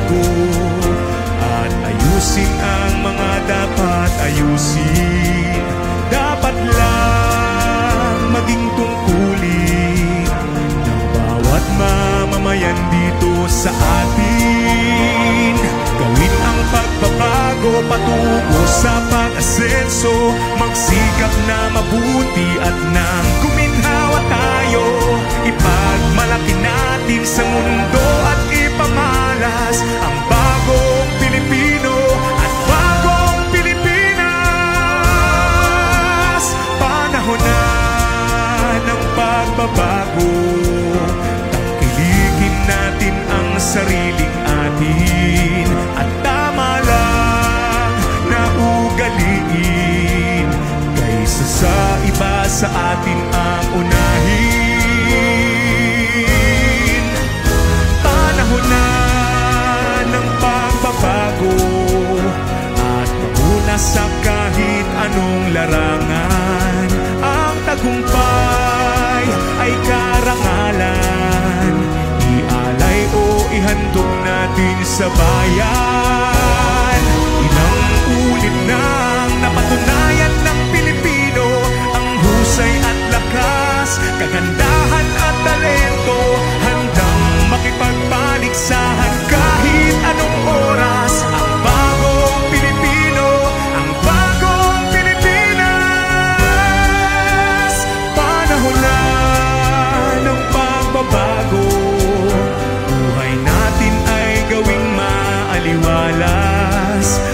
magbago at ayusin ang mga dapat ayusin. Dapat lang maging tungkulin ng bawat mamamayan dito sa atin. Gawin ang pagbabago patungo sa pag-asenso, magsikap na mabuti at nang guminhawa tayo. Ipagmalaki natin sa mundo at ipamalas ang bagong Pilipino at bagong Pilipinas. Panahon na ng pagbabago, tangkilikin natin ang sariling atin at tama lang na ugaliin kaysa sa iba sa atin ang unahin. Panahon na ng pagbabago at mauna sa kahit anong larangan. Ang tagumpay ay karangalan, ialay o ihandog natin sa bayan. Ilang ulit nang napatunayan ng Pilipino ang husay at lakas, kagandahan at talento, handang makipagpaligsahan kahit anong oras. Ang bagong Pilipino, ang bagong Pilipinas. Panahon na ng pagbabago, buhay natin ay gawing maaliwalas.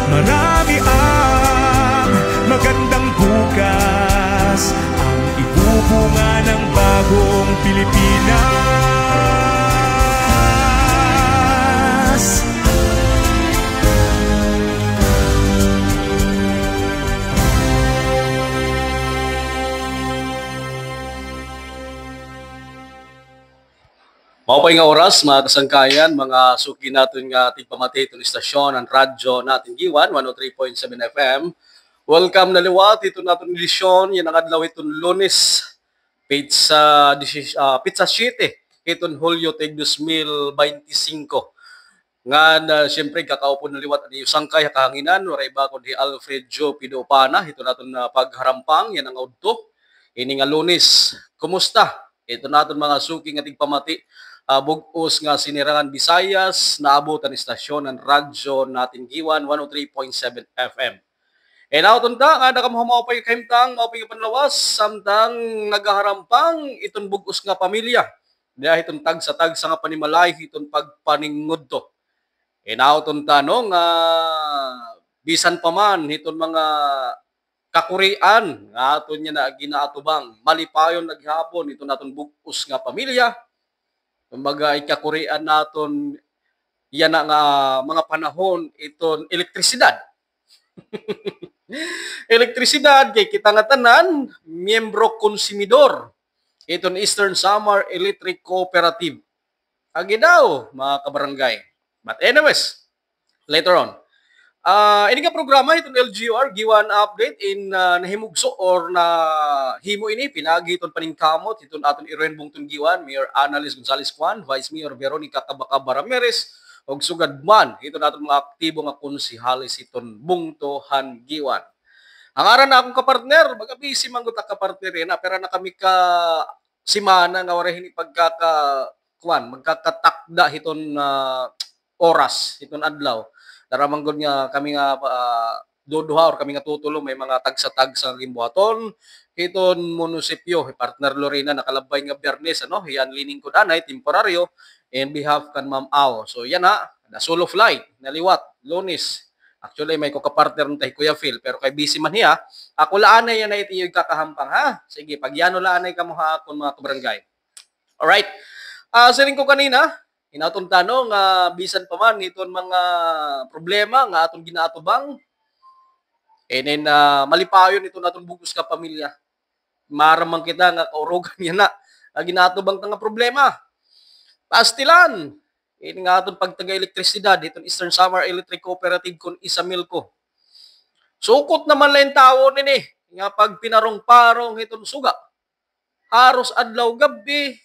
Marami ang magandang bukas, ang ibubunga ng bagong Pilipinas. Maupay nga oras, mga kasangkayan, mga suki natin nga tigpamati itong istasyon ng radyo natin Giwan, 103.7 FM. Welcome na liwat, ito natin edisyon, yan ang adlaw itong Lunes, Pizza 7, itong Hulyo teg 2025. Nga siyempre kakaupo na liwat ang sangkay kahanginan, waray ba ko di Alfred Joe Pidopana, ito natin na pagharampang, yan ang udto. Ini nga Lunes, kumusta? Ito natin mga suki nga tigpamati. Bugos nga sinirangan Visayas, naabot ang istasyon ng radyo natin Giwan, 103.7 FM. E nauton ta, nga nakamuhamaw pa yung kahimtang, maupay yung panlawas, samtang nagaharampang itong bugos nga pamilya. Dahil itong tag sa nga panimalay, itong pagpaningod to. E nauton ta, no, nga bisan pa man, itong mga kakurian, nga aton niya na ginaatubang, malipayon naghapon, ito naton bugos nga pamilya. Kumbaga ikakurian naton yan nga mga panahon iton elektrisidad. Elektrisidad kay kita nga tanan miyembro konsumidor iton Eastern Samar Electric Cooperative. Agi daw mga kabarangay. But anyways, later on. Ini nga programa itong LGR Giwan update in nahimugso or na himo ini pinagi itong paningkamot itong aton Iren Bungton Giwan, Mayor Annalise Gonzales Juan, Vice Mayor Veronica Cabacaba Ramirez, og sugad man itong aton mga aktibo nga konsihalis itong Bungtohan Giwan. Ang aran na akong kapartner, baga busy man gud kapartner na pero na kami ka simana nga wala hini magkakatakda iton oras iton adlaw. Daramang gud nga kami nga duduha or kami nga tutulong may mga tagsa-tagsa limbuhaton iton munisipyo partner Lorena nakalabay nga Biyernes ano yan lining ko danay temporaryo in behalf kan Ma'am Ao. So yan na solo flight naliwat Lunes. Actually may ko ka-partner nung Kuya Phil pero kay busy man niya. Ako laanay yan na iti yung kakahampang ha. Sige pag yano laanay ka mo ha akong mga kabarangay. Alright. Siling ko kanina inaton tanong bisan pa man iton mga problema nga aton ginaatubang and then malipayon ito naton bugos ka pamilya maramang kita nga kaurugan yan na ginaatubang nga problema pastilan ini nga aton pagtaga elektrisidad iton Eastern Samar Electric Cooperative kun Isamilco sukot naman lang tao nini nga pag pinarong-parong iton suga haros adlaw gabi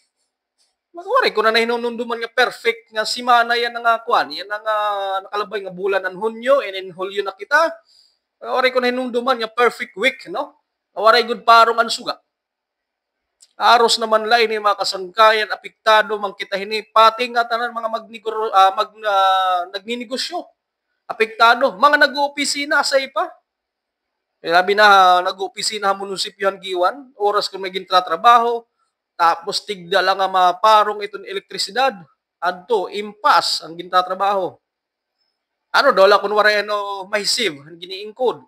Magwari ko na hinununduman nga perfect nga simana yan nga kuan, yan nga nakalabay nga bulan ng Hunyo and in Hulyo na kita. Magwari ko na hinunduman nga perfect week, no? Waray good parong ang suga. Aros naman lay ni mga kasangkayan apektado man kita hini pati nga tanan mga nagninegosyo. Apektado mga nag-oopisina sa ipa. Labi na nag-oopisina munisipyo giwan, oras kung may gintratrabaho, tapos tigda lang nga maparong iton elektrisidad. Adto impas ang gintratrabaho. Ano dola kunwari ano mahisib ang giniingkod.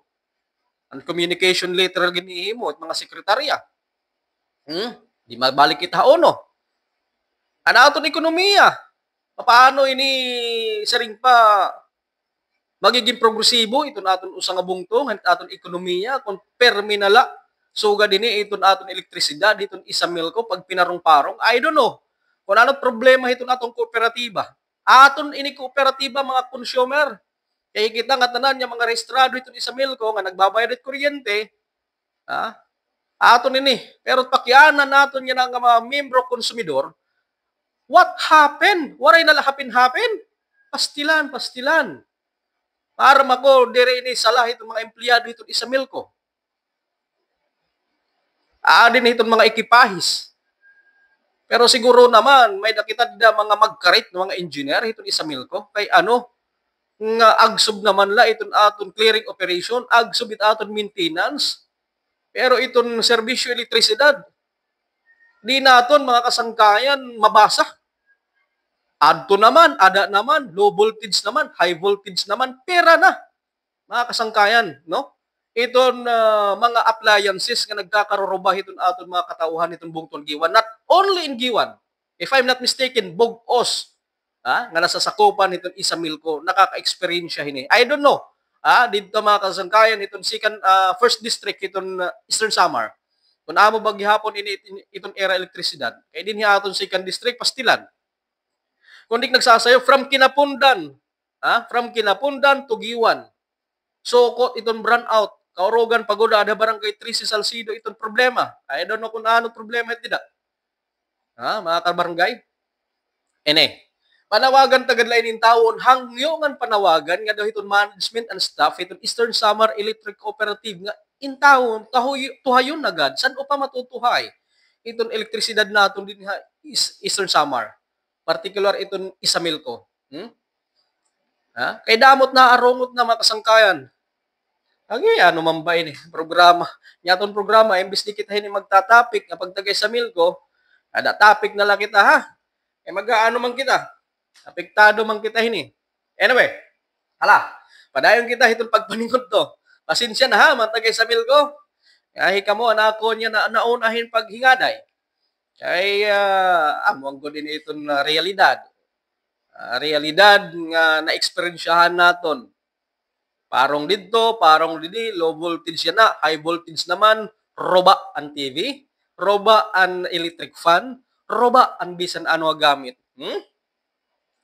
Ang communication letter ginihimo at mga sekretarya. Di mabalik kita no. Ano aton ekonomiya? Paano ini saring pa magiging progresibo iton aton usa nga bungtong aton ekonomiya kung perminala suga dinhi iton aton elektrisidad iton isa milko pag pinarong-parong. I don't know. Kung ano problema iton atong kooperatiba. Aton ini kooperatiba mga consumer. Kaya kita nga tanan nga mga rehistrado iton isa milko nga nagbabayad og kuryente, aton ini. Pero pakyanan naton yan ang mga membro konsumidor, what happened? Waray na happen? Pastilan. Para mako dire ini salah itong mga empleyado itong isa milko. Adin itong mga ekipahis. Pero siguro naman, may nakita dida mga magkarit ng mga engineer itong isa milko. Kay ano, nga agsob naman la itong aton clearing operation, agsob it aton maintenance. Pero itong serbisyo elektrisidad, di naton mga kasangkayan mabasa. Adto naman, ada naman, low voltage naman, high voltage naman, pera na. Mga kasangkayan, no? Itong mga appliances nga nagkakaroba itong aton mga katauhan itong bungtong Giwan. Not only in Giwan. If I'm not mistaken, Bugos, nga nasasakupan itong isa milko, nakaka-experience hini. I don't know. Dito mga kasangkayan itong first district itong Eastern Samar. Kung amo ba gihapon ini itong era elektrisidad, kay din hiaton second district Pastilan. Kundi nagsasayo from Kinapundan, from Kinapundan to Giwan. Sokot itong brownout, Kaurogan Pagoda ada barangay 3 si Salcido itong problema. I don't know kung ano problema ito. Mga kabarangay. Panawagan tagadlain in tawon hangyo ngan panawagan nga daw itong management and staff itong Eastern Samar Electric Cooperative nga in tawon tuhayon agad san upa matutuhay itong elektrisidad naton din Eastern Samar. Particular itong Isamilco. Kay damot na arongot na makasangkayan. Ano man ba ini programa? Yaton programa imbis di kita hini magtatapik nga pagtagay sa Milco, ada topic na lang kita mag-aano man kita. Apektado man kita hini. Anyway, padayon kita itong pagpaningkod to. Pasensya na matagay sa Milco. Kaya kamo anako niya na naunahin paghingaday. Kay among din itong realidad. Realidad nga na-experiensyahan naton. Parong dito, parong didi, low voltage yan na, high voltage naman, roba ang TV, roba ang electric fan, roba ang bisan ano gamit.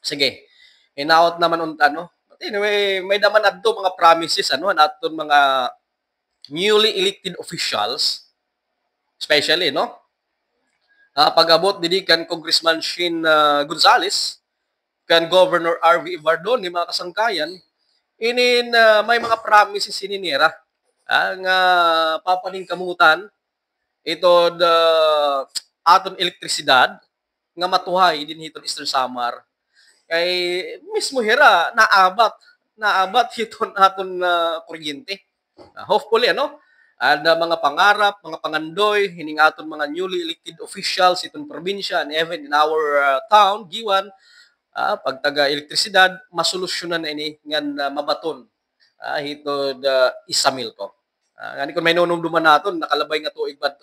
Sige, inaot naman ano. But anyway, may naman adto mga promises, naton mga newly elected officials, especially, no? Pag-abot didi kan Congressman Shin Gonzales, kan Governor R.V. Ivardon, ni mga kasangkayan, may mga promises sininira nga papaning kamutan ito aton elektrisidad nga matuhay din hiton Eastern Samar. Kay mismo hira naabat hiton aton kuryente. Hopefully ada mga pangarap, mga pangandoy, hining aton mga newly elected officials itong probinsya and even in our town, Giwan, pagtaga elektrisidad, masolusyonan na ini ngan mabaton hito Isamilco. Ngani kung may nunumduman naton, nakalabay nga tuig ba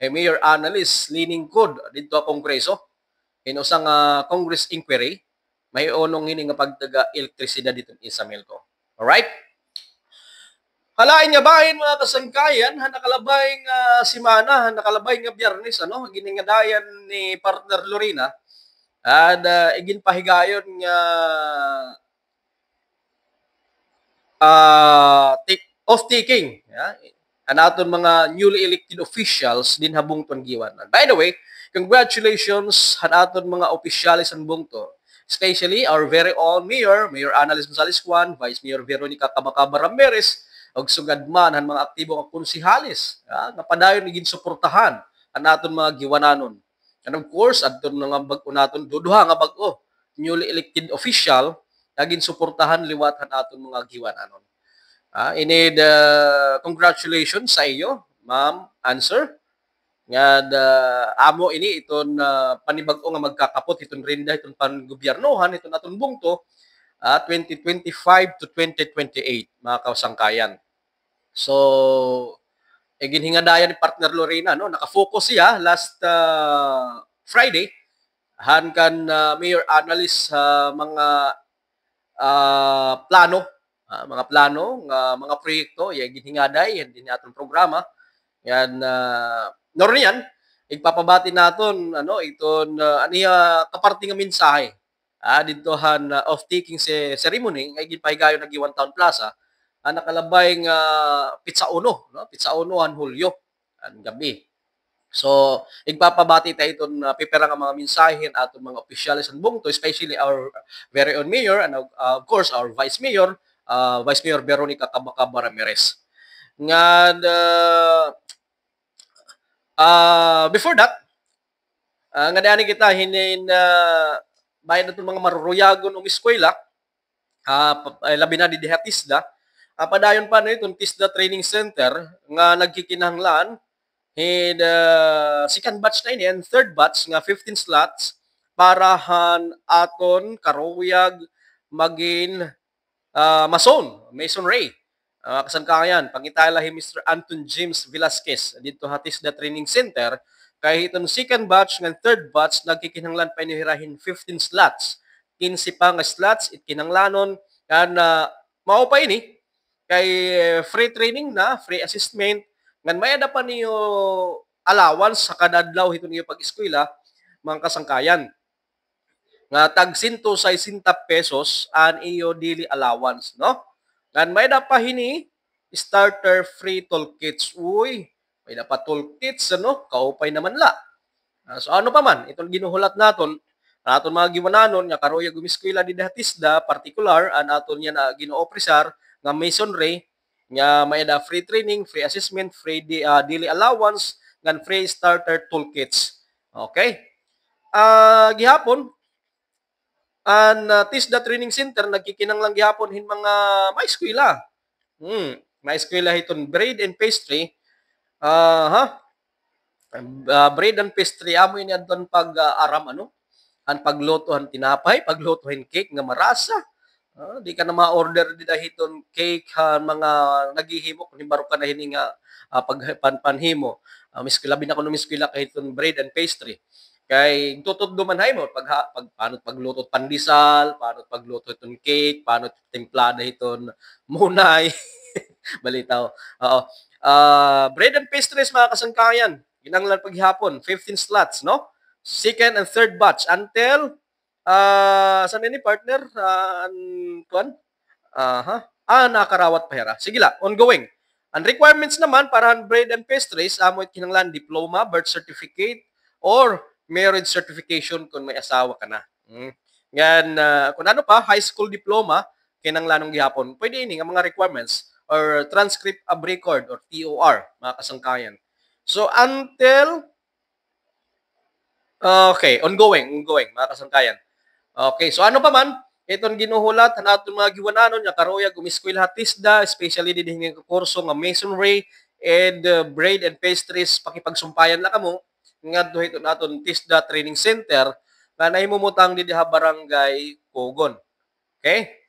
Mayor Analyst leaning code dito sa Kongreso. Inusang Congress inquiry, may onong hini nga pagtaga elektrisidad dito Isamilco. Alright? Halain nga bahin mga kasangkayan, nakalabay nga simana, nakalabay nga Biyernes, giningadayan ni partner Lorena, at igin pahigayon nga off-taking. ang aton mga newly elected officials din habungton giwanan. By the way, congratulations sa aton mga opisyalis ang bungto. Especially our very own Mayor, Mayor Annalise Gonzales Juan, Vice Mayor Veronica Cabacaba Ramirez, og sugad man ang mga aktibo nga konsihalis, nga padayon ni ginsuportahan ang aton mga giwananon. And of course, adton nga bag-o naton duduha nga bag-o, newly elected official, naging suportahan liwat ang aton mga giwananon. Ini congratulations sa iyo, Ma'am Answer. Nga amo ini iton panibag-o nga magkakapot iton rinda iton pangobyernohan iton aton bungto 2025 to 2028 mga kasangkayan. So ginhingadayan ni partner Lorena no, nakafocus siya last Friday han kan Mayor Annalise mga plano mga proyekto ya ginhingaday yan din atong programa yan nornian igpapabati naton iton aniya kaparti nga mensahe didtohan of taking ceremony nga ginpahigayon nag Iwan Town Plaza nakalabay nga Pizza Uno Pizza Uno han Hulyo ang gabi. So igpapabati ta iton pipera nga mga mensahe aton mga opisyalis sa bungto, especially our very own mayor and of course our vice mayor Veronica Cabacaba Ramirez. Nga before that, nga dani kita hinin bayan naton mga maruruyagon o eskwela, labi na di dihatisda, padayon pa na itong TISDA Training Center nga nagkikinahanglan and second batch na ini and third batch nga 15 slots para han aton karuyag magin Masonry. Kasangkayan, pangitala Mr. Anton James Velasquez dito TISDA Training Center kay itong second batch ng third batch nagkikinahanglan pa inihirahin 15 slots. 15 pa nga slots itkinanglanon kan mao pa ini kay free training na, free assessment ngan mayada pa niyo allowance sa kada adlaw itong iyo pag-eskwela mga kasangkayan. Nga tag 160 pesos an iyo daily allowance, no? Ngan may pa hini starter free toolkits. Uy, may pa toolkits kaupay naman la. So ano pa man itong ginuhulat naton aton mga giwananon nga karuyag umiskwela di TISDA particular an aton niya na ginoopresar nga masonry nga may free training, free assessment, free daily allowance, ngan free starter toolkits. Okay? Gihapon an TISDA Training Center nagkikinanglang gihapon hin mga maeskwela. Maeskwela hiton bread and pastry. Bread and pastry amo ini adton pag-aram an pagluto han tinapay, pagluto hin cake nga marasa. Di ka na ma-order di dahiton cake han mga naghihimo kun baro ka na hini nga pagpanhimo. Miskila binako no miskila kay hiton bread and pastry. Kay tutod duman hay mo paano pagluto pandesal, paano pagluto iton cake, paano timplada iton munay. Balitaw. Oo. Bread and pastries mga kasangkayan. Ginanglan paghapon 15 slots, no? Second and third batch until saan ni partner kuan? Nakarawat pahera. Sige la, ongoing. Ang requirements naman para bread and pastries amo kinanglan diploma, birth certificate or marriage certification kung may asawa ka na. Yan, kung ano pa, high school diploma, kinanglanong gihapon, pwede ini nga mga requirements or transcript of record or TOR, mga kasangkayan. So, until, ongoing, mga kasangkayan. Okay, so ano pa man, itong ginuhulat, hanatong mga giwananon, nga karuyag, umiskwela TISDA, especially din nga kurso nga masonry, and bread and pastries, pakipagsumpayan na kamo, nga do ito naton TISDA Training Center na nahimumutang di diha barangay Kogon. Okay?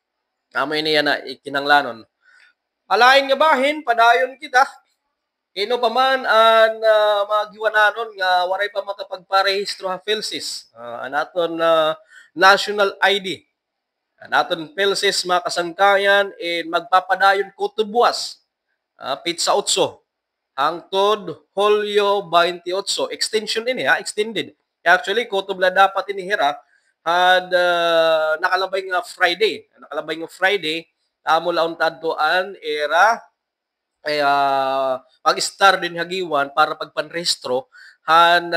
Amo ini na ikinanglanon. Alain nga bahin padayon kita. Ino pa man ang mga giwananon nga waray pa makapagparehistro ha PhilSys. Anaton national ID. Anaton PhilSys mga kasangkayan magpapadayon ko tubuas. Pizza 8. Hangtod Hulyo 28. Extension ini extended. Actually, kutubla dapat inihira had nakalabay nga Friday. Mula untadtoan era Kaya pag-star din hagiwan para pagpanrehistro han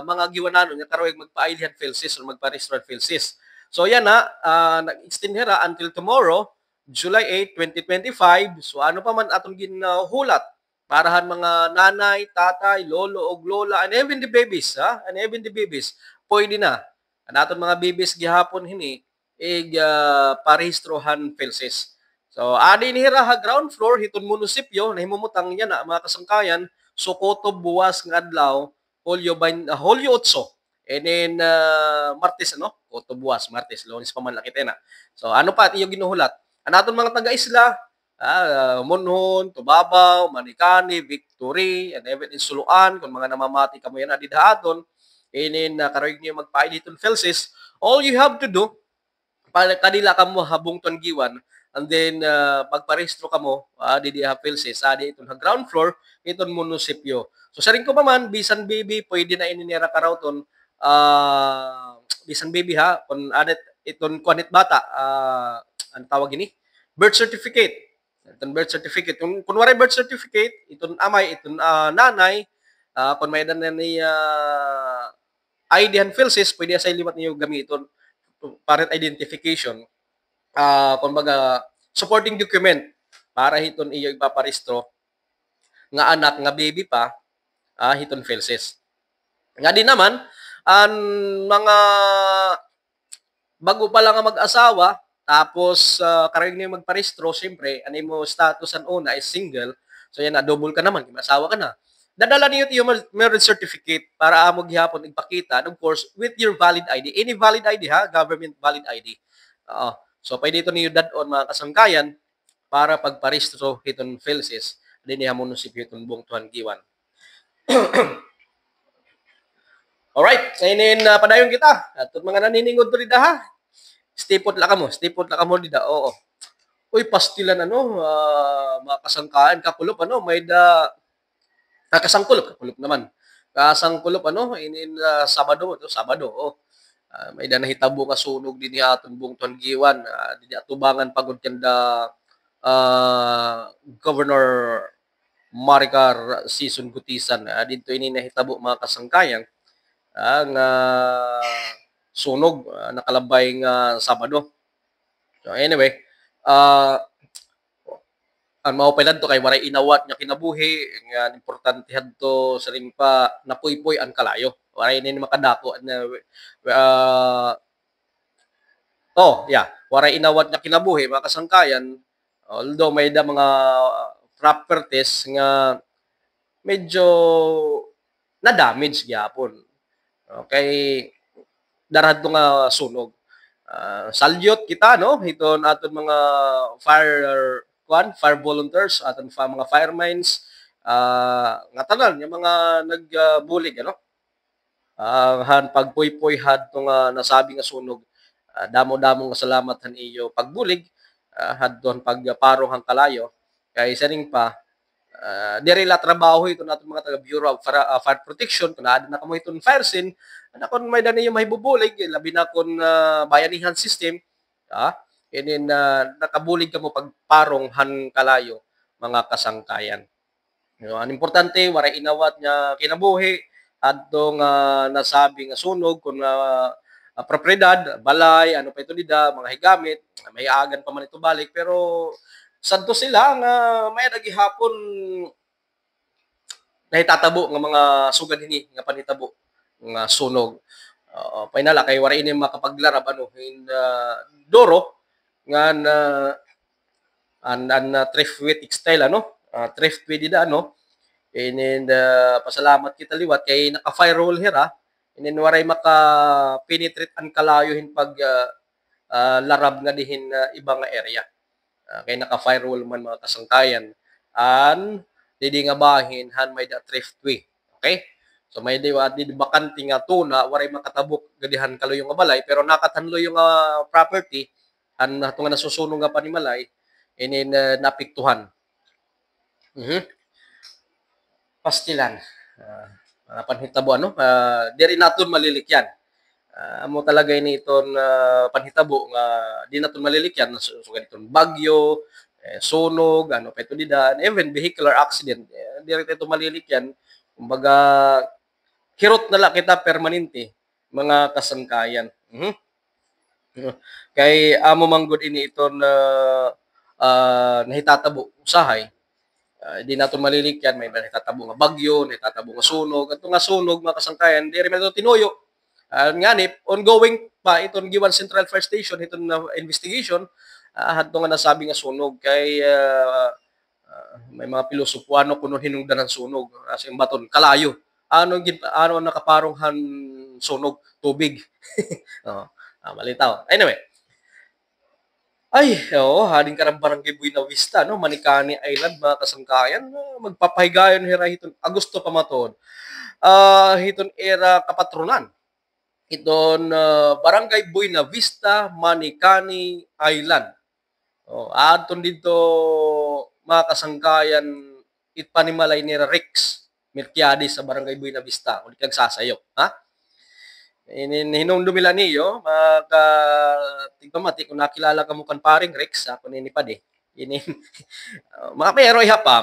mga giwananon nga karoy magpa-ilihan PhilSys or magpa-rehistro PhilSys. So yan na, nag-extend hera until tomorrow, July 8, 2025. So ano pa man atong ginahulat parahan mga nanay, tatay, lolo og lola and even the babies, ha? And even the babies, pwede na. Ang aton mga babies gihapon hini parehistrohan PhilSys. So, adi ni ha ground floor hiton munisipyo na himumutang yan na mga kasangkayan Sokoto buwas nga adlaw Hulyo 8. And then Martes Koto buwas Martes Lunes pa man lakit na. So ano pa iyo ginuhulat? Anaton mga taga-isla Monhon, Tubabaw, Manikani, Victory, and even Insuluan kung mga namamati kamo yan adi dahaton. And then karoy niyo magpaili iton PhilSys. All you have to do para kanila kamo habong tanggiwan and then pagparehistro kamo di PhilSys adi iton ground floor iton munisipyo. So sa rin ko pa man bisan baby pwede na ininira karawton bisan baby ha kun adet iton kuanit bata ang tawag ini birth certificate. Iton birth certificate kun waray birth certificate iton amay iton nanay kun may dan ni ID han PhilSys pwede sa liwat niyo gamiton parent identification kumbaga supporting document para hiton iyo ipaparehistro nga anak nga baby pa hiton PhilSys. Nga din naman ang mga bago pa lang nga mag-asawa tapos karang niyo magparehistro siyempre ano mo status an una is single so yan na double ka naman asawa ka na. Dadala niyo yung marriage certificate para amo gihapon ipakita and of course with your valid ID. Any valid ID ha, government valid ID. So pwede ito niyo dadon mga kasangkayan para pagparehistro hiton PhilSys dinhi ha munisipyo hiton buong Tuangiwan. Alright, ngayon padayon kita. At mga naniningod to dida ha. Stipot la kamo dida. Oo. Uy, pastilan mga kasangkayan kakulop may da kasangkulop naman. Kasangkulop inin Sabado may da nahitabo nga sunog dinhi aton buong Tuangiwan. Dinhi atubangan pagod kanda Governor Maricar Season Gutisan. Dito ini nahitabo mga kasangkayan nga sunog nakalabay nga Sabado. So anyway, ang maupailan to kay waray inawat nya kinabuhi nga importante hadto sa ring pa napuypoy ang kalayo waray ni makadako na waray inawat nya kinabuhi mga kasangkayan although may da mga properties nga medyo na damage gyapon okay darad nga sunog salyot kita hiton aton mga fire volunteers aton mga firemines nga tanan yung mga nagbulig han pagpuy-puy hadto nga nasabi nga sunog damo-damo nga salamat han iyo pagbulig hadton pagparo hang kalayo kay saning pa diri la trabaho ito naton mga taga Bureau of Fire Protection kun na kamo iton fire scene kon may dani yung mahibubulig labi na kon bayanihan system and then nakabulig ka mo pagparong han kalayo mga kasangkayan. Ang importante waray inawat nga kinabuhi adto nga nasabi nga sunog kun propriedad, balay, ano pa ito nida, mga higamit, may agan pa man ito balik pero santo sila nga may nagihapon nahitatabo nga mga sugad hini nga panitabo nga sunog. Painala kay waray ini makapaglarab in Doro nga thrift textile thrift dida and then pasalamat kita liwat kay naka firewall here and then waray maka penetrate ang kalayo hin pag larab nga dihin ibang area kay naka firewall man mga kasangkayan an didi nga bahin han may da thrift way okay so may di bakante nga tuna waray makatabok gadihan kaloyo nga balay pero nakatanlo yung property nato nga nasusunog nga panimalay and then napiktuhan. Pastilan. Mga panhitabo diri naton malilikyan. Amo talaga ini iton panhitabo nga di naton malilikyan sugad iton bagyo sunog, ano pa ito didan, even vehicular accident, dire ito malilikyan. Kumbaga, kirot na lang kita permanente, mga kasangkayan. Kay amo manggod ini ito na nahitatabo usahay. Di nato malilikyan, may nahitatabo nga bagyo, nahitatabo nga sunog. Ato nga sunog, mga kasangkayan, di rin ito tinuyo. Nga ni, ongoing pa itong Giwan Central Fire Station, itong investigation, hadto nga nasabi nga sunog kay may mga pilosopuano kuno hinungdan ng sunog as in baton kalayo ano nakaparong han sunog tubig. Oh, malitaw anyway. Hading karang Barangay Buena Vista, no? Manikani Island, mga kasangkayan. Magpapahigayon hira hiton Agosto pa maton. Hiton era kapatronan. Hiton Barangay Buena Vista, Manikani Island. Adton dito mga kasangkayan itpanimalay ni Rex Merquiades sa Barangay Buena Vista. Kung nagsasayo, ha? Hinong dumila niyo, tigpamati kung nakilala ka mo kan paring Rex, ako ninipad eh. May eroy pa.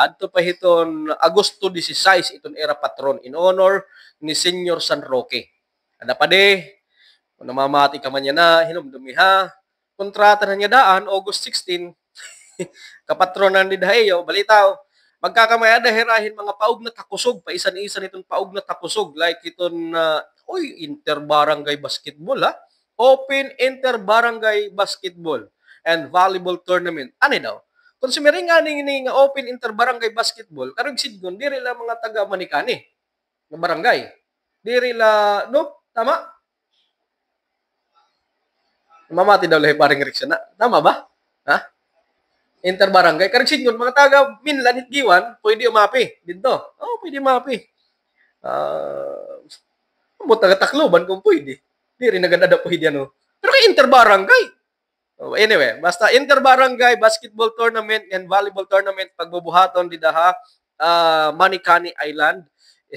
Adto pa hiton Agosto 16, iton era patron in honor ni Senior San Roque. Ada pa de, kung namamati ka man niya na, hinumdumiha, kontrata na niya daan, August 16, kapatronan ni Daheyo, balitaw, magkakamayada hirahin mga paug na takusog, paisan-isan itong paug na takusog, like iton inter-barangay basketball, ha? Open inter-barangay basketball and volleyball tournament. Ano daw? Kung sumiring nga nga open inter-barangay basketball, karong sidgon, di rin mga taga Manikani na barangay. Di rin no? Tama? Mamati daw lahi paring Riksyon na. Tama ba? Ha? Inter-barangay. Karong sidgon, mga taga Minlan, Hitgiwan, pwede umapi. Dito. Pwede umapi. Takloban kung pwede. Di rin nagadada pwede ano. Pero kay inter-barangay. Anyway, basta inter-barangay basketball tournament and volleyball tournament pagbubuhaton di daha Manikani Island,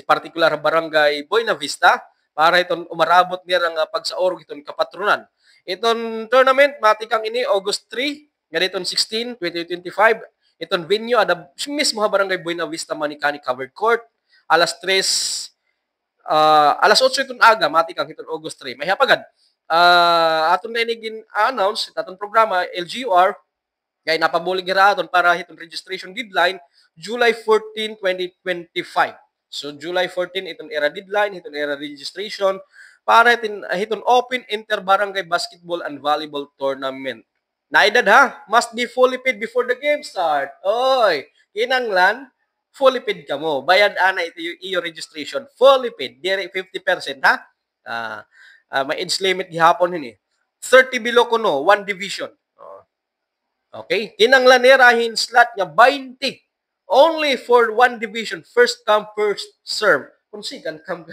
particular barangay Buena Vista, para iton umarabot niya ang pagsaorog iton kapatronan. Iton tournament matikang ini August 3, ganitong 16, 2025. Iton venue ada mismo barangay Buena Vista Manikani Covered Court. Alas 3 alas 8 itong aga, mati kang itong August 3. May hapagad. Aton na inigin announce, atong programa, LGUR, kaya napabulig nila aton para itong registration deadline, July 14, 2025. So, July 14, itong era deadline, itong era registration, para itong open inter-barangay basketball and volleyball tournament. Naidad ha, must be fully paid before the game start. Oy, kinanglan, fully paid ka mo. Bayad ana ito yung iyo registration. Fully paid. Dire 50%, ha? May age limit gihapon yun eh. 30 below ko no, 1 division. Okay? Kinanglan nirahin slot nga 20. Only for 1 division. First come, first serve. Kung second come,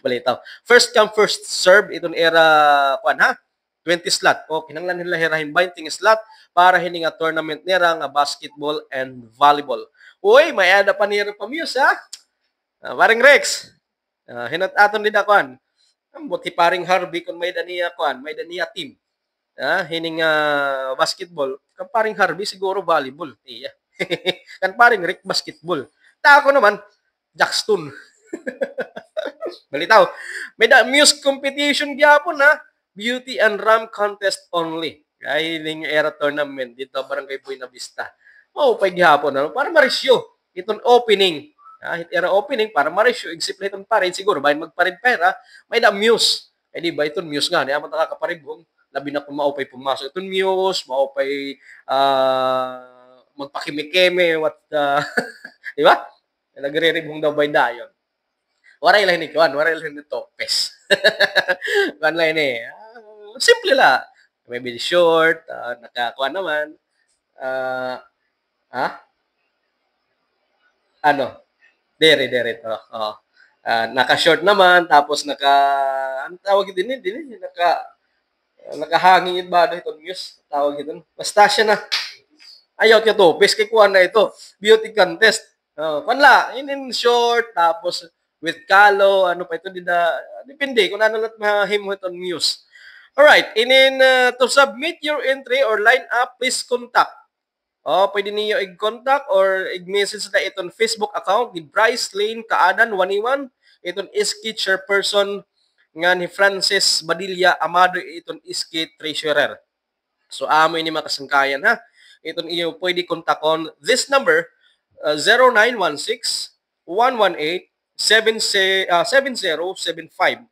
balitaw. First come, first serve. Itong era, ha? 20 slot. Kinanglan nila hirahin 20 slot para hininga tournament nira nga basketball and volleyball. Uy, may ada pa niya pa-muse, ha? Paring Rex. Hinat aton din akuan. Buti paring Harvey kung may daniya akuan, may daniya team. Hining basketball. Kan paring Harvey siguro volleyball. Iya. Kan paring Rick basketball. Ako naman, Jackson. Balitaw. May da muse competition gyapon, ha? Beauty and Ram contest only. Kaya hining era tournament dito Barangay Buena Vista. Pag gihapon, ano? Para marisyo. Itong opening. Era opening, para marisyo. Except na itong parin, siguro, bayan magparin pera, may na muse. Di ba, itong muse nga, niya matakaparibong, labi na kung maupay pumasok. Itong muse, maupay magpakimikeme, di ba? Nagre-ribong daw by dayon. Waray lang ni Kwan, waray lang ni Topes. Kwan lang ni, simple la. Maybe short, nakakuan naman. Dere to. Naka-short naman, tapos ang tawag din nakahangin ba itong news, tawag ito. Basta siya na. Ayaw kaya to, best kay kuha na ito. Beauty contest. Panla, in short, tapos with kalo, ano pa ito, depende kung ano lang mahimo itong news. Alright, to submit your entry or line up, please contact Pwede niyo i-contact or i-message na itong Facebook account ni Bryce Lane Kaadan 1 itong iski chairperson nga ni Francis Badilla Amado itong iski treasurer. So amo ini makasangkayan ha. Itong iyo pwede kontakon this number 0916 118 7075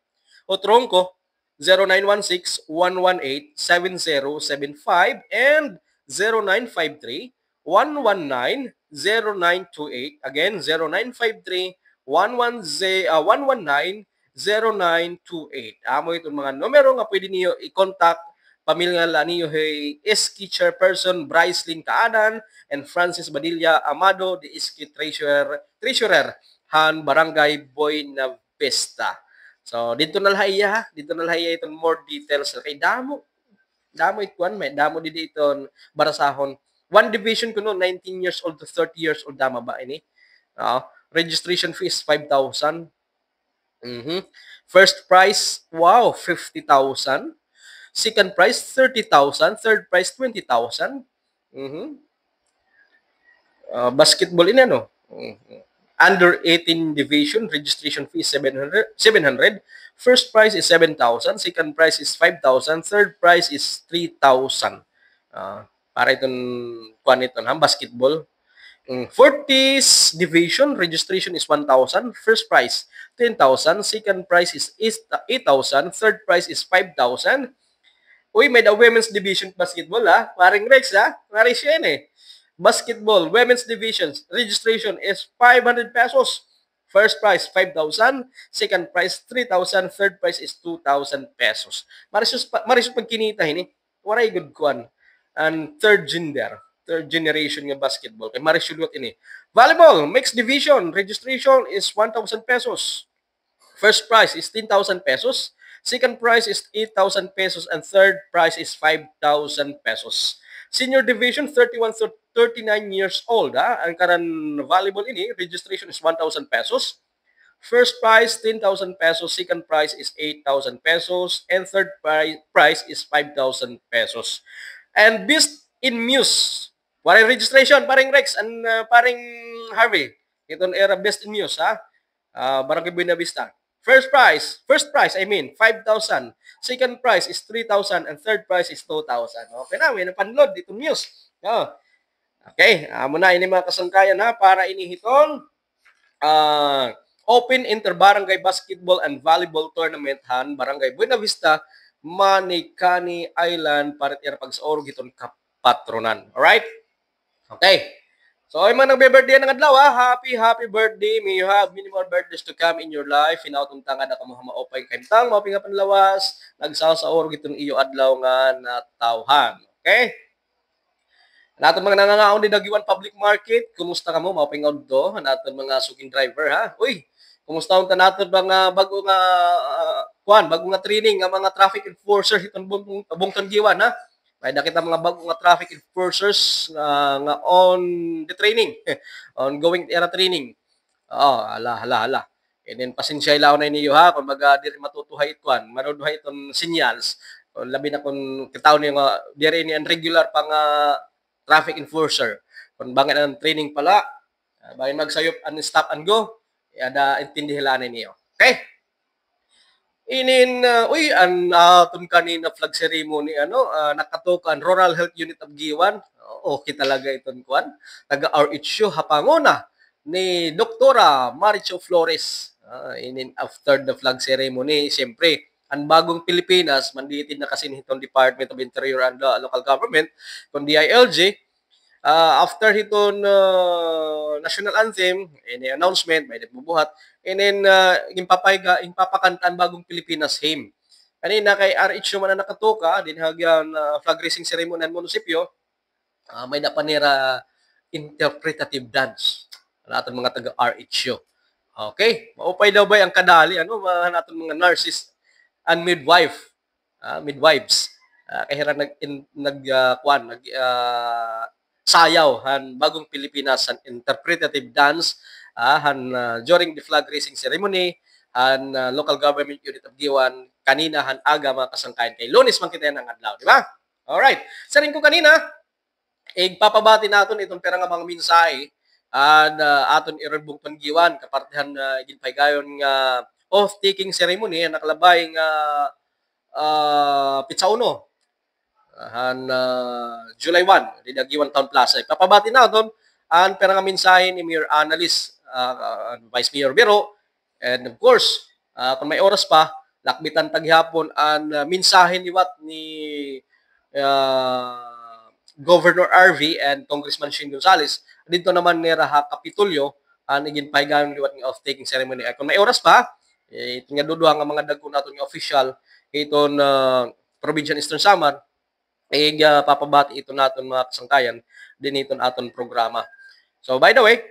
o trongko 0916-118-7075 and 0953-119-0928. Again, 0953-119-0928. Amo itong mga numero nga pwede niyo i-contact. Pamilya niyo hey SK Chairperson Bryce Lynn Kaadan and Francis Badilla Amado, the SK Treasurer han Barangay Buena Vista. So, dito na lahaya ha. Dito na lahaya itong more details. Kay damo ituan may damo dito barasahon. One division ko no 19 years old to 30 years old dama ba ini? Registration fee is 5,000. First prize, wow, 50,000. Second prize, 30,000. Third prize, 20,000. Basketball ini ano? Under 18 division, registration fee is 700. First prize is 7,000. Second prize is 5,000. Third prize is 3,000. Para itong kuan ito na basketball. 40th division, registration is 1,000. First prize, 10,000. Second prize is 8,000. Third prize is 5,000. Uy, may the women's division basketball ha. Paring Rex ha. Paring siya eh. Basketball, women's divisions, registration is 500 pesos. First prize, 5,000. Second prize, 3,000. Third prize is 2,000 pesos. Marisus pagkinita ini, waray good kuan. And third generation nga basketball. Kay marisulot ini. Volleyball, mixed division, registration is 1,000 pesos. First prize is 10,000 pesos. Second prize is 8,000 pesos. And third prize is 5,000 pesos. Senior division, 31 to 39 years old. Ang karan volleyball ini, registration is 1,000 pesos. First prize, 10,000 pesos. Second prize is 8,000 pesos. And third prize is 5,000 pesos. And Best in Muse. Paring registration, paring Rex, and paring Harvey. Itong era Best in Muse, Barangay Buena Vista. First prize, 5,000. Second prize is 3,000 and third prize is 2,000. Okay na, may napanload dito news. Okay, muna ini mga kasangkayan ha para inihiton Open Interbarangay Basketball and Volleyball Tournament han Barangay Buena Vista, Manicani Island para tira pagsaorog iton kapatronan. Alright? Okay. So, ay man nagbe-birthday ng adlaw happy birthday. May you have many more birthdays to come in your life. Hinautong tanga na kamuha maopay kaimtang, maopay nga panlawas, nagsasaorog itong iyo adlaw nga natawhan. Okay? Naton mga nangangaon din Daguan Public Market, kumusta ka mo? Maopay nga udto, naton mga suking driver ha. Uy, kumusta unta naton mga bago nga training nga mga traffic enforcer itong bungton giwan ha. May nakita mga bagong nga traffic enforcers nga on the training, ongoing era training. Hala. And then pasensya ilaw na niyo ha kung diri matutuhay itwan, manuduhay iton signals. Kung labi na kung kitaw niyo nga diri ni regular pang traffic enforcer. Kung bangit ang training pala, bayan magsayop and stop and go, ada intindihan niyo. Okay? Tun kanina flag ceremony nakatukan Rural Health Unit of Giwan. Okay talaga iton kuan. Taga RHU hapangona ni Doktora Maricho Flores. After the flag ceremony, siyempre ang bagong Pilipinas manditin na kasi nitong Department of Interior and Local Government kundi DILG. After hiton national anthem, any announcement may nagbubuhat, and then impapakantaan bagong Pilipinas hymn. Kanina kay RH man na nakatuka din hagyan flag raising ceremony ng munisipyo, may napanira interpretative dance naton mga taga RH. Okay, maupay daw ba ang kadali naton mga nurses and midwives. Kaya sayaw han bagong Pilipinas han interpretative dance during the flag raising ceremony han local government unit of Giwan kanina han aga mga kasangkayan kay Lunes man kita ng adlaw, di ba? All right. Sa rin ko kanina Igpapabati naton itong pera nga mga mensahe and aton irebong panggiwan kapartihan ginpaygayon nga oath-taking ceremony nakalabay nga Pitsa Uno han July 1 didagiwan taon plaza. Ipapabati naton ang pera nga mensahe ni Mayor Annalise, Vice Mayor Biro, and of course, kung may oras pa, lakbitan taghapon ang mensahe ni Governor RV and Congressman Shane Gonzales. Dito naman ni Raha Kapitulyo, naging paigayon liwat ng oath-taking ceremony. Kung may oras pa, ito nga duduha nga mga dagko nato nga official iton Provincial Eastern Samar, papabati ito naton mga kasangkayan din iton aton programa. So by the way,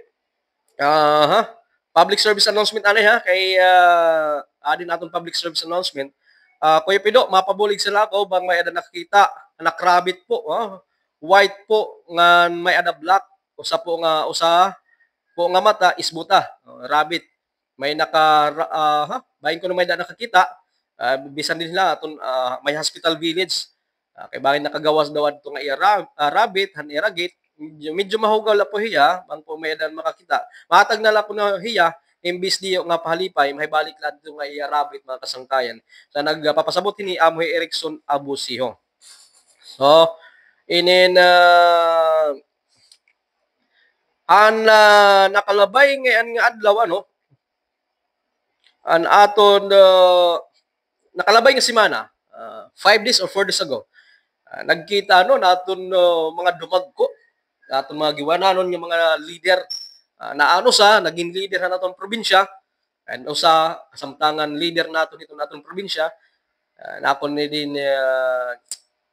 public service announcement anay ha kay adin aton public service announcement. Kuya Pido, mapabulig sila ako bang may ada nakikita anak rabbit po, white po nga may ada black, usa po nga mata is buta, rabbit. May bayin ko na may da nakakita, bisan din nila aton may hospital village. Kay bakit nakagawas daw adto nga rabbit han iragate, medyo mahugaw la po hiya bang po may dan makakita. Matag na la po na hiya imbis diyo nga pahalipay mahibalik la dito nga rabbit mga kasangkayan. Sa nagpapasabot ni Amoy Erickson Abusiho. So inin nakalabay ngayon nga adlaw an aton nakalabay nga semana 5 days or 4 days ago. Nagkita naton mga dumagko, naton mga giwananon nga mga leader naging leader na naton probinsya and usa kasamtangan leader naton ito naton probinsya nakon ni din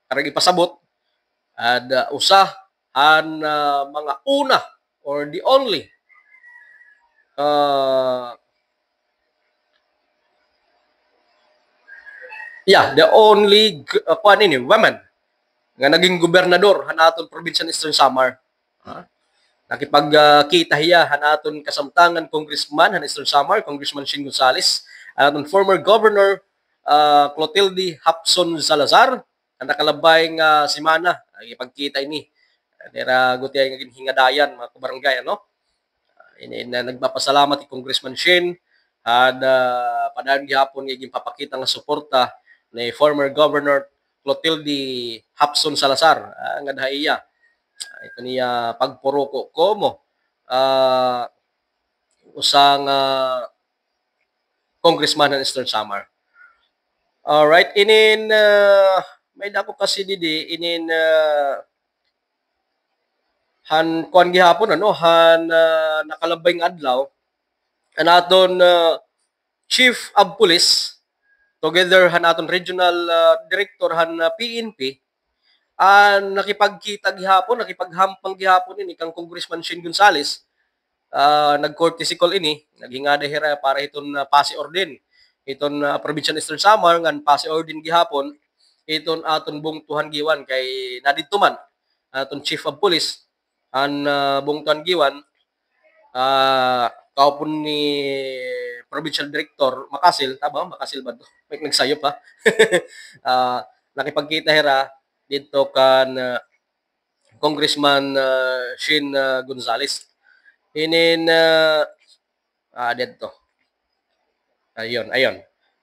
karag ipasabot at usa han mga una or the only the only woman nga naging gobernador hanaton probinsya ng Eastern Samar. Nakipagkita hiya hanaton kasamtangan congressman han Eastern Samar, Congressman Shane Gonzales, hanaton former governor Clotilde Hapson Salazar, ang nakalabay nga semana nakipagkita ini. Dira gutay nga hingadayan mga kabarangay nagpapasalamat ni Congressman Shane at padayon gihapon nga ginpapakita nga suporta ni former governor Clotilde Hapson Salazar nga dahiya ito niya pagpuruko komo usang congressman ng Eastern Samar. Alright, inin may dako kasi didi inin han kuan gihapon han nakalabay nga adlaw anaton Chief of Police together han aton regional director han PNP nakipagkita gihapon, nakipaghampang gihapon ini kang Congressman Shane Gonzales. Nag-courtesy call ini, naging adahira para iton pasi orden. Iton Provincial Eastern Samar ngan pasi orden gihapon iton aton bungtuhan giwan kay nadidtuman aton Chief of Police an bungtuhan giwan kaupon ni Provincial Director Makasil, Makasil ba to? May nagsayop ha. Nakipagkita hira dito kan Congressman Shane Gonzales. Inin dito. Ayun.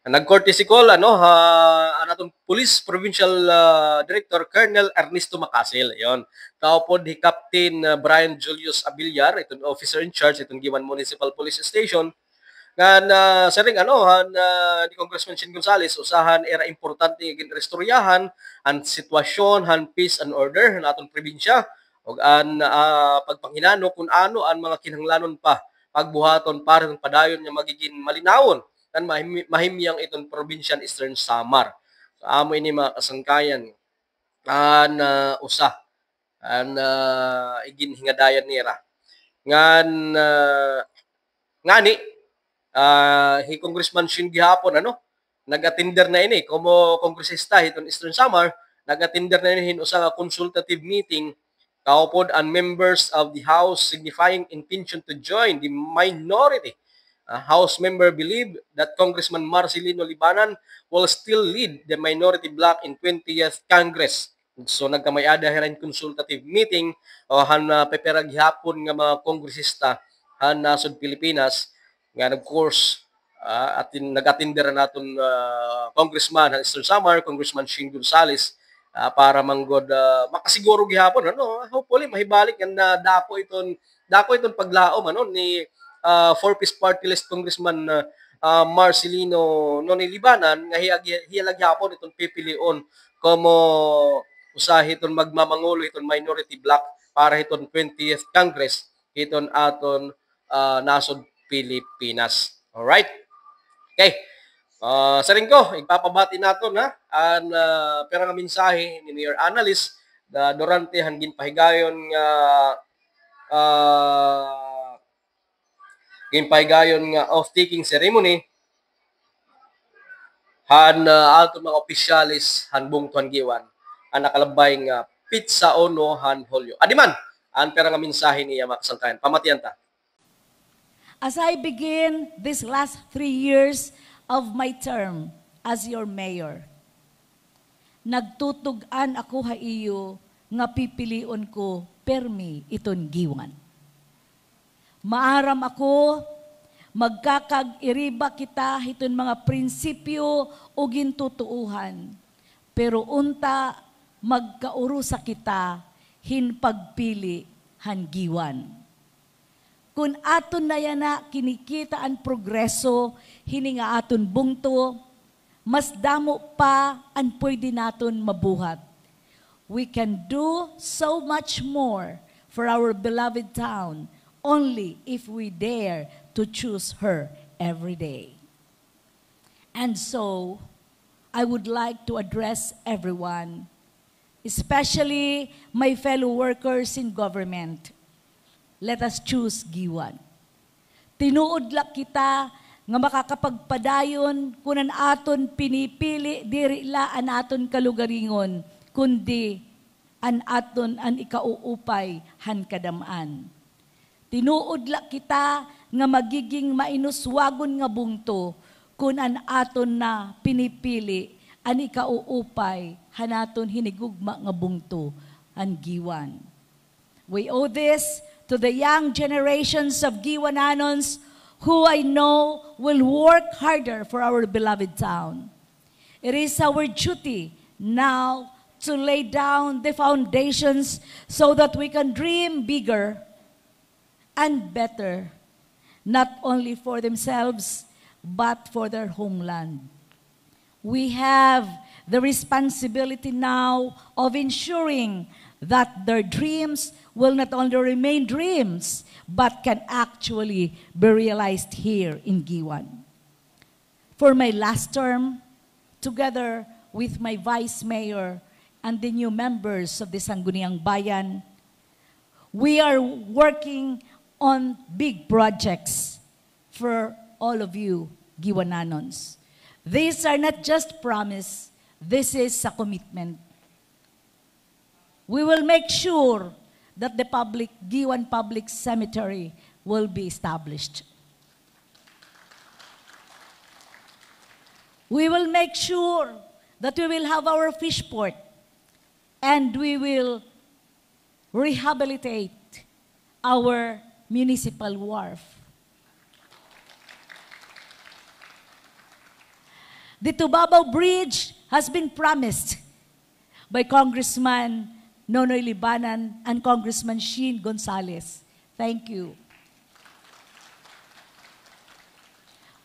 Nag-courtesy call anatong Police Provincial Director Colonel Ernesto Makasil. Ayun. Kaupod ni Captain Brian Julius Abillar, itong officer in charge itong Giwan Municipal Police Station. Ngan sa ring ni Congressman Shane Gonzales usahan era importante gin restoryahan ang sitwasyon han peace and order naton probinsya ug pagpanghinano kun ano ang mga kinahanglanon pa pagbuhaton para padayon nga magiging malinawon kan mahimyang iton probinsya Eastern Samar. So amo ini mga kasangkayan igin hingadayan nira ngan ngani Congressman Shane gihapon nag-attender na ini como kongresista iton Eastern Samar, nag-attender na ini usa nga consultative meeting kaupod and members of the House signifying intention to join the minority. House member believe that Congressman Marcelino Libanan will still lead the minority bloc in 20th Congress So nagkamay-ada hiran consultative meeting o han pepera gihapon nga mga kongresista han nasod Pilipinas nga nag-course at nag-attender naton congressman Eastern Samar, Congressman Shing Gonzales para manggod makasiguro gihapon ano hopefully mahibalik nga dako iton paglaom ano ni four-piece party list Congressman Marcelino Noni Libanan nga hiyalag gyapon iton pipilion como usahi iton magmamangulo iton minority bloc para iton 20th Congress iton aton nasod Pilipinas. Alright? Okay. Sa rin ko, ipapabati naton ha an pero nga mensahe ni Mayor Analyst da durante hangin pahigayon nga off-taking ceremony han aton mga opisyalis han bungtuan giwan ang nakalabay nga pizza ono han Holyo. Adiman, ang pera nga mensahe niya makasantayan. Pamatiyan ta. As I begin these last 3 years of my term as your mayor, nagtutugan ako ha iyo nga pipilion ko permi iton giwan. Maaram ako magkakag-iriba kita iton mga prinsipyo o gintutuuhan. Pero unta magkaurusa kita hinpagpili hangiwan. Kung aton na yana kinikita ang progreso hininga aton bungto, mas damo pa ang pwede naton mabuhat. We can do so much more for our beloved town only if we dare to choose her every day. And so, I would like to address everyone, especially my fellow workers in government. Let us choose giwan. Tinuodlak kita nga makakapagpadayon kunan aton pinipili diri la an aton kalugaringon kundi an aton an ikauupay han kadamaan. Tinuodlak kita nga magiging mainuswagon nga bungto kun an aton na pinipili an ikauupay hanaton hinigugma nga bungto an giwan. We owe this to the young generations of Giwananons who I know will work harder for our beloved town. It is our duty now to lay down the foundations so that we can dream bigger and better, not only for themselves, but for their homeland. We have the responsibility now of ensuring that their dreams will not only remain dreams, but can actually be realized here in Giwan. For my last term, together with my Vice Mayor and the new members of the Sangguniang Bayan, we are working on big projects for all of you, Giwananons. These are not just promise, this is a commitment. We will make sure that the Giwan Public Cemetery will be established. We will make sure that we will have our fish port and we will rehabilitate our municipal wharf. The Tubabao Bridge has been promised by Congressman Nonoy Libanan and Congressman Sheen Gonzales. Thank you.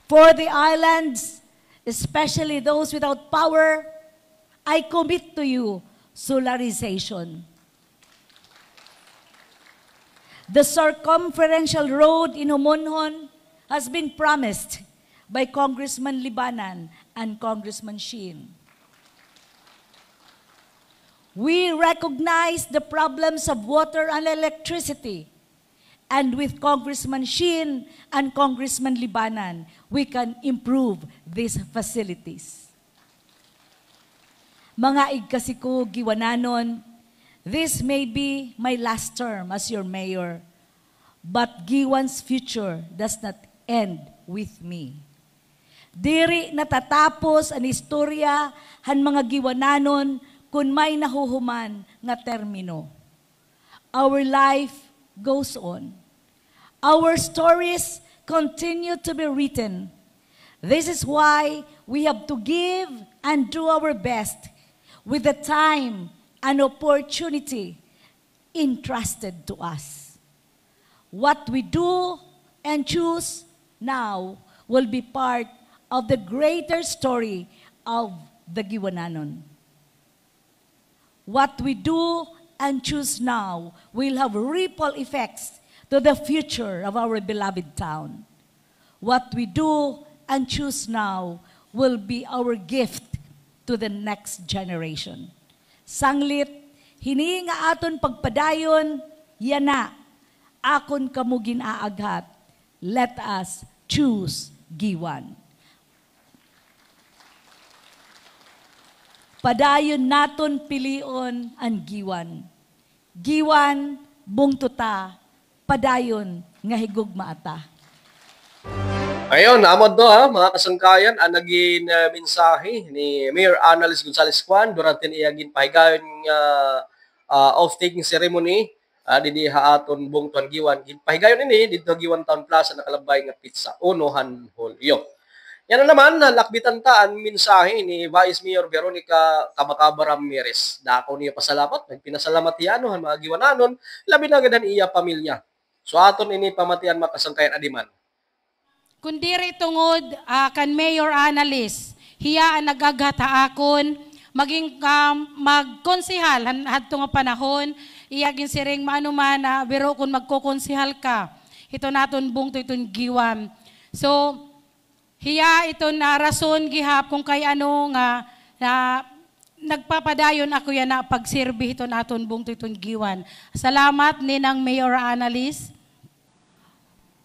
For the islands, especially those without power, I commit to you solarization. The circumferential road in Homonhon has been promised by Congressman Libanan and Congressman Sheen. We recognize the problems of water and electricity. And with Congressman Sheen and Congressman Libanan, we can improve these facilities. Mga igkasiko Giwananon, this may be my last term as your mayor, but Giwan's future does not end with me. Diri natatapos ang istorya han mga Giwananon kun may nahuhuman nga termino. Our life goes on. Our stories continue to be written. This is why we have to give and do our best with the time and opportunity entrusted to us. What we do and choose now will be part of the greater story of the Giwananon. What we do and choose now will have ripple effects to the future of our beloved town. What we do and choose now will be our gift to the next generation. Sanglit, hini nga aton pagpadayon, yana, akon kamugin aaghat. Let us choose Giwan. Padayon naton pilion ang Giwan. Giwan, bungtuta, padayon nga higugma ata. Ayun, naamod do ha, mga kasangkayan, ang naging mensahe ni Mayor Annalise Gonzales Juan durante iyagin pahigayon off-taking ceremony didi haaton bungtuan Giwan. Pahigayon ini dito Giwan Town Plaza nakalabay nga pizza unohan Hulyo. Yan na naman, lakbitan ta ang mensahe ni Vice Mayor Veronica Cabacaba Ramirez. Dako niya pasalamat, nagpinasalamat yan ang mga Giwananon, labi na gadan iya pamilya. So aton ini pamatian makasangkayan adiman. Kundiri tungod kan Mayor Annalise, hiya ang nagagataakon, maging magkonsihal hadto nga panahon, iyagin siring maanuman na biro kung magkokonsihal ka. Ito naton bungto itong Giwan. So, hiya ito na rason gihap kung kay ano nga na nagpapadayon ako yan na pagsirbi ito naton bungto itong Giwan. Salamat ninang Mayor Annalise.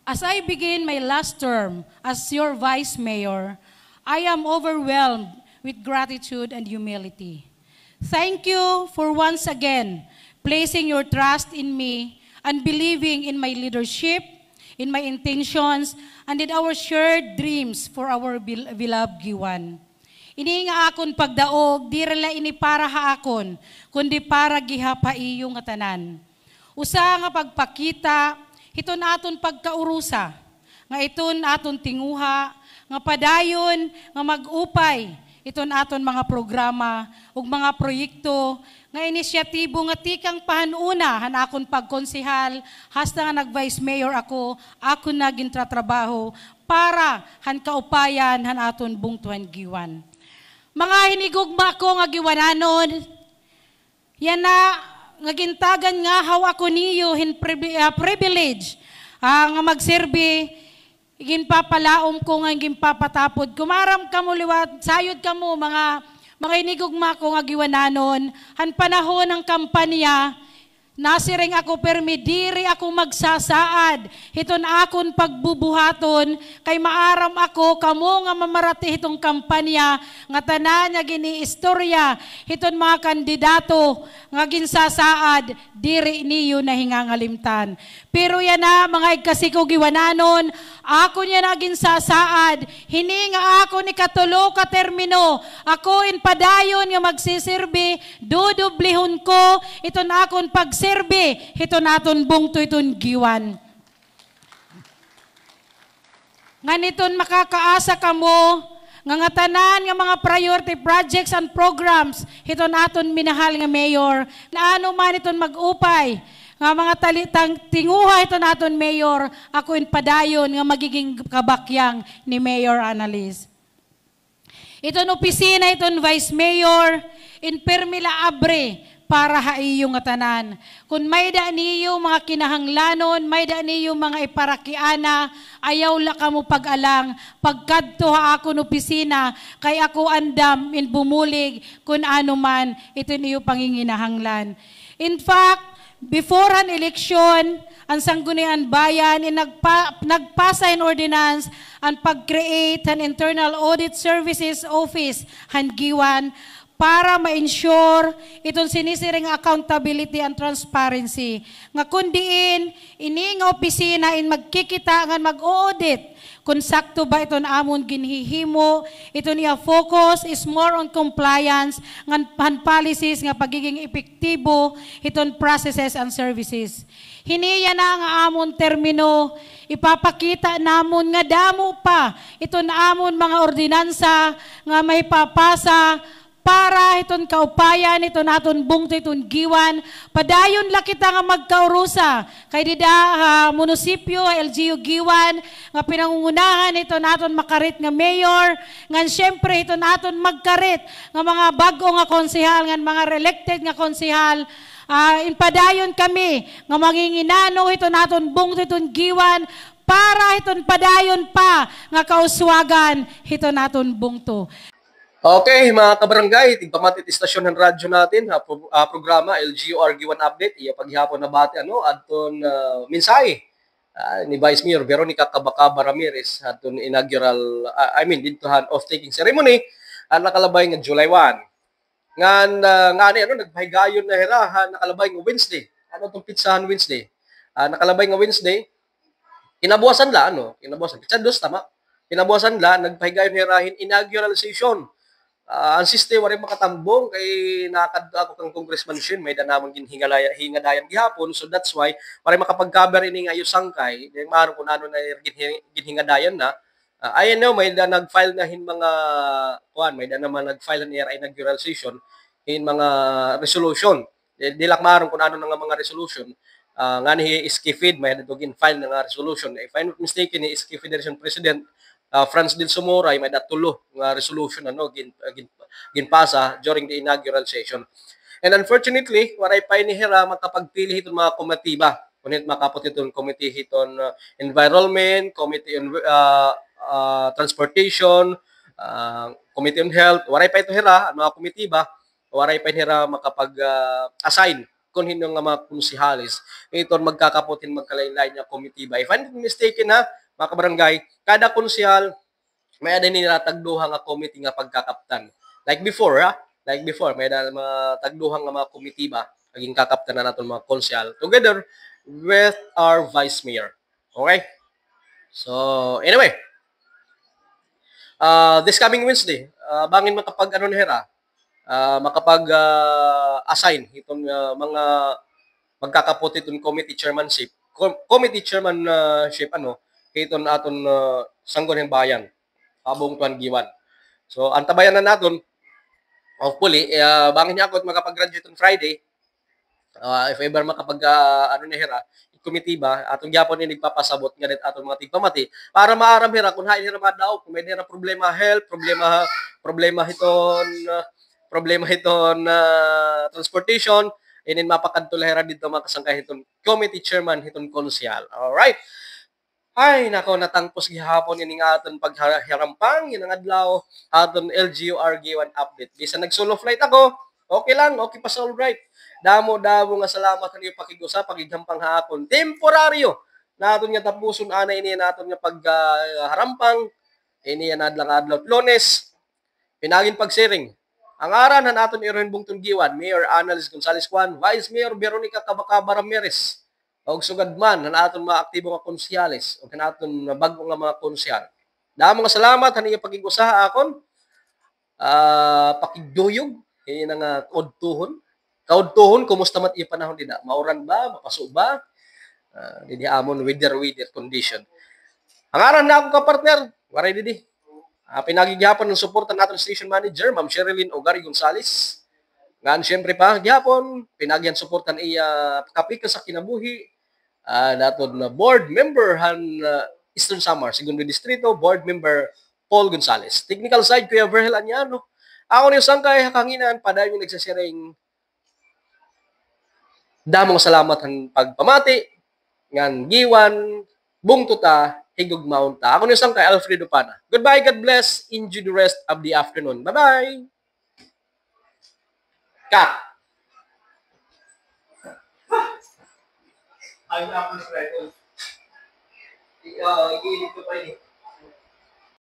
As I begin my last term as your Vice Mayor, I am overwhelmed with gratitude and humility. Thank you for once again placing your trust in me and believing in my leadership, in my intentions, and in our shared dreams for our beloved Giwan. Ini nga akon pagdaog, di rala ini para haakon, kundi para gihapaiyo nga tanan. Usa nga pagpakita, ito naton pagkaurusa, nga ito naton tinguha, nga padayon, nga mag-upay, ito naton mga programa, ug mga proyekto, nga inisyatibo nga tikang pahanuna, han akon pagkonsihal, hasta nga nag-Vice Mayor ako naging tratrabaho, para han kaupayan, han aton bungtuhan Giwan. Mga hinigugma ko nga Giwananon, yan na, nga gintagan nga hawa ko niyo hin privilege nga magserbi ginpapalaom ko nga ginpapatapod kumaram kamo liwat sayod kamo mga inigugma ko nga Giwananon han panahon ng kampanya nasiring ako permidiri ako magsasaad hiton akon pagbubuhaton kay maaram ako kamo nga mamarati hitong kampanya nga tanan nga giniistorya hiton mga kandidato nga ginsasaad diri niyo na hingangalimtan. Pero yan na mga ikasiko Giwananon, ako niya na ginsasaad, hini nga ako ni katulo ka termino, ako in padayon nga magsisirbi, dudublihon ko, ito na akon pagsirbi, ito naton bungto iton Giwan. Nganiton makakaasa kamo, nga tanan nga mga priority projects and programs, ito naton minahal nga Mayor, na ano man iton mag-upay, nga mga talitang tinguha ito naton Mayor, ako in padayon nga magiging kabakyang ni Mayor Annalise. Iton opisina, iton Vice Mayor, in permila abre, para haiyo nga tanan. Kung may da niyo mga kinahanglanon, may da niyo mga iparakiana, ayaw la kamo pag-alang, pagkadto ha ako no opisina, kay ako andam in bumulig, kung ano man, ito niyo panginginahanglan. In fact, before an election, ang Sangguniang Bayan nagpasa in ordinance ang pag-create an Internal Audit Services Office, Giwan, para ma-ensure itong sinisiring accountability and transparency. Nga kundiin, ini nga opisina in magkikita nga mag-audit kung sakto ba ito na amon ginhihimo, ito niya focus is more on compliance, ngan policies nga pagiging epektibo, iton processes and services. Hiniya na nga amon termino, ipapakita namon nga damo pa, ito na amon mga ordinansa nga may papasa, para iton kaupayan, ito naton bungto, iton giwan, padayon la kita nga magkaurusa, kay dida munisipyo, LGU giwan, nga pinangungunahan, ito naton makarit nga mayor, nga siyempre ito naton magkarit, nga mga bago nga konsehal, nga mga reelected nga konsehal, inpadayon kami, nga manginginano, ito naton bungto, iton giwan, para iton padayon pa, nga kauswagan, ito naton bungto. Okay, mga kabarangay, tigpamatit istasyon ng radyo natin, programa LGU RG1 Update, iya paghihapon na bati, adton mensahe ni Vice Mayor Veronica Cabacaba Ramirez, adton inaugural, ditohan off-taking ceremony, nakalabay nga July 1. Nagpahigayon na hirahan, nakalabay nga Wednesday. Ano itong pizzahan Wednesday? Nakalabay nga Wednesday, kinabuasan la, pizza dos, tama? Kinabuasan la, nagpahigayon hirahin, inaugural session. Ang siste, wari makatambong kay nakakadto ako kang Congressman Shin, may danamang hingadayan gihapon, so that's why, wari makapag-cover ini nga sangkay, then maaaring kung ano na ginhingadayan na, may nag-file na mga, may naman nag-file na inaugural session, mga resolution. Dilak maaaring kung ano na mga resolution, nga ni Iskifid, may nagin-file na nga resolution. If I'm not mistaken, ni Iskifid President, Franz Del Somoray may datulo nga resolution ginpasa during the inaugural session. And unfortunately, waray pa inihira makapagpili hiton mga komitiba. Kunit makapot hiton committee hiton environment, committee on transportation, committee on health. Waray pa ito hira mga komitiba, waray pa inihira makapag-assign kung hindi nga mga konsihalis. Ito magkakapotin magkalain-lain nga komitiba. If I'm not mistaken mga kabarangay, kada konsehal may ada nila tagduha nga committee nga pagkakaptan. Like before, may ada mga tagduha nga mga komitiba naging kakaptan na naton mga konsehal together with our vice mayor. Okay? So, anyway, this coming Wednesday, bangin makapag makapag-assign itong mga magkakapot itong committee chairmanship, iton aton Sangguniang Bayan, Abong Tuan Giwan. So, antabayan na naton, hopefully, bangin niya ako at makapag-graduate on Friday, if ever makapag, komitiba, atong gyapon ni nagpapasabot nga dit atong mga tigpamati, para maaram hira, kung hain hira madaw, kung may hira problema health, problema hiton transportation, inin mapakadtulahera dito mga kasangkay hiton committee chairman hiton konsyal. Alright. Ay, nako, natangpos gihapon ining aton pagharampang, yun ang adlaw, aton LGU RG1 update. Bisa nag-solo flight ako, okay lang, okay pa sa alright. Damo nga salamat sa iyo pakigusa, pagighampang hapon. Temporaryo, naton nga tapuson ana ini naton nga pagharampang, ini yan adlang-adlaw Lunes, pinagin pagsiring. Ang aran na naton iron bungtong giwan, Mayor Annalise Gonzales Juan, Vice Mayor Veronica Cabacaba Ramirez, og sugad man na aton mga aktibo nga konsyales o kanaton bago nga mga konsyal. Damo nga salamat sa inyo pagigusaha akon. Pakigduyog kini nga kaudtuhon. Kaudtuhon kumusta mat iya panahon dida? Mauran ba, mapaso ba? Didi amon weather condition. Ang aran na ako ka partner, waray didi. Pinagigihapon ng suporta naton station manager Ma'am Sherilyn Ogari Gonzales. Ngan siyempre pa gihapon pinagyan suportan iya kapika sa kinabuhi. Naton na board member Eastern Samar, Segundo Distrito, board member Paul Gonzales. Technical side, Kuya Verhel Anyano. Ako ni sangkay hakanginan, padayon yung nagsasiring. Damong salamat ang pagpamati, ngan giwan, bungtuta, higog maunta. Ako ni sangkay Alfredo Pana. Goodbye, God bless, enjoy the rest of the afternoon. Bye-bye! Cut! I'm not right. Iinit ko pa ini.